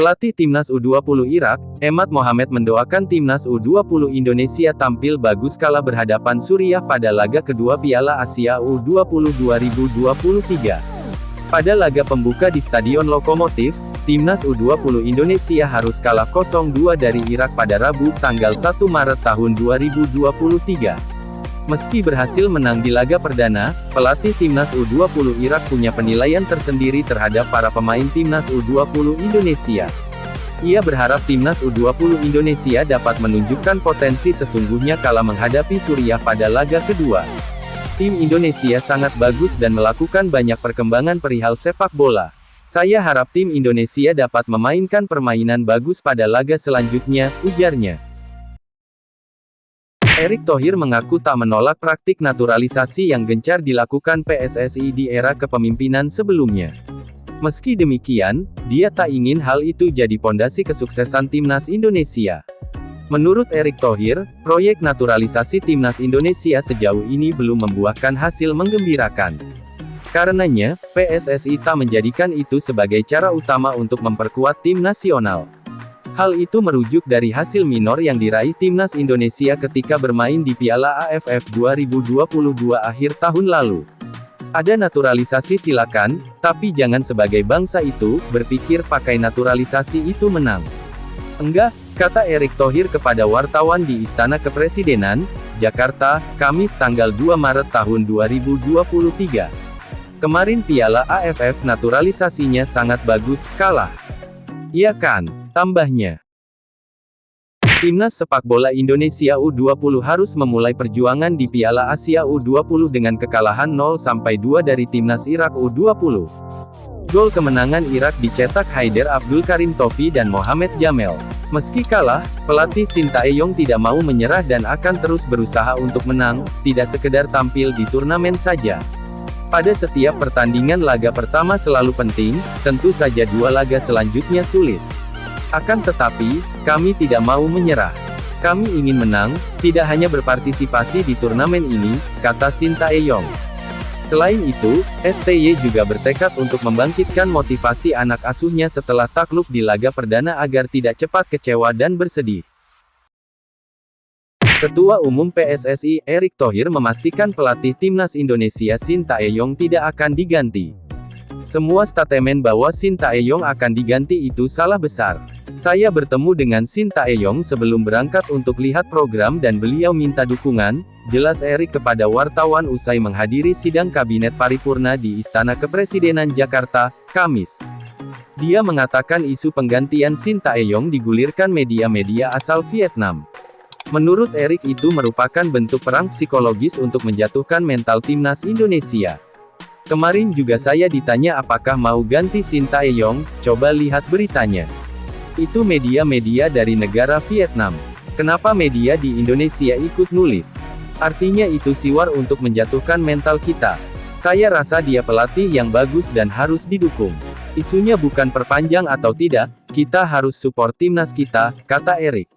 Pelatih Timnas U20 Irak, Emad Mohamed mendoakan Timnas U20 Indonesia tampil bagus kala berhadapan Suriah pada laga kedua Piala Asia U20 2023. Pada laga pembuka di Stadion Lokomotif, Timnas U20 Indonesia harus kalah 0-2 dari Irak pada Rabu, tanggal 1 Maret tahun 2023. Meski berhasil menang di laga perdana, pelatih Timnas U20 Irak punya penilaian tersendiri terhadap para pemain Timnas U20 Indonesia. Ia berharap Timnas U20 Indonesia dapat menunjukkan potensi sesungguhnya kala menghadapi Suriah pada laga kedua. Tim Indonesia sangat bagus dan melakukan banyak perkembangan perihal sepak bola. Saya harap tim Indonesia dapat memainkan permainan bagus pada laga selanjutnya, ujarnya. Erick Thohir mengaku tak menolak praktik naturalisasi yang gencar dilakukan PSSI di era kepemimpinan sebelumnya. Meski demikian, dia tak ingin hal itu jadi pondasi kesuksesan Timnas Indonesia. Menurut Erick Thohir, proyek naturalisasi Timnas Indonesia sejauh ini belum membuahkan hasil menggembirakan. Karenanya, PSSI tak menjadikan itu sebagai cara utama untuk memperkuat tim nasional. Hal itu merujuk dari hasil minor yang diraih Timnas Indonesia ketika bermain di Piala AFF 2022 akhir tahun lalu. Ada naturalisasi silakan, tapi jangan sebagai bangsa itu, berpikir pakai naturalisasi itu menang. Enggak, kata Erick Thohir kepada wartawan di Istana Kepresidenan, Jakarta, Kamis tanggal 2 Maret tahun 2023. Kemarin Piala AFF naturalisasinya sangat bagus, kalah. Iya kan? Tambahnya. Timnas sepak bola Indonesia U20 harus memulai perjuangan di Piala Asia U20 dengan kekalahan 0-2 dari Timnas Irak U20. Gol kemenangan Irak dicetak Haider Abdul Karim Tofi dan Mohamed Jamel. Meski kalah, pelatih Sintayong tidak mau menyerah dan akan terus berusaha untuk menang, tidak sekedar tampil di turnamen saja. Pada setiap pertandingan laga pertama selalu penting, tentu saja dua laga selanjutnya sulit. Akan tetapi, kami tidak mau menyerah. Kami ingin menang, tidak hanya berpartisipasi di turnamen ini, kata Sintayong. Selain itu, STY juga bertekad untuk membangkitkan motivasi anak asuhnya setelah takluk di laga perdana agar tidak cepat kecewa dan bersedih. Ketua Umum PSSI, Erick Thohir memastikan pelatih Timnas Indonesia Sintayong tidak akan diganti. Semua statement bahwa Sintayong akan diganti itu salah besar. Saya bertemu dengan Sintayong sebelum berangkat untuk lihat program dan beliau minta dukungan, jelas Erick kepada wartawan usai menghadiri sidang Kabinet Paripurna di Istana Kepresidenan Jakarta, Kamis. Dia mengatakan isu penggantian Sintayong digulirkan media-media asal Vietnam. Menurut Erick itu merupakan bentuk perang psikologis untuk menjatuhkan mental Timnas Indonesia. Kemarin juga saya ditanya apakah mau ganti Sintayong, coba lihat beritanya. Itu media-media dari negara Vietnam. Kenapa media di Indonesia ikut nulis? Artinya itu siwar untuk menjatuhkan mental kita. Saya rasa dia pelatih yang bagus dan harus didukung. Isunya bukan perpanjang atau tidak, kita harus support timnas kita, kata Erick.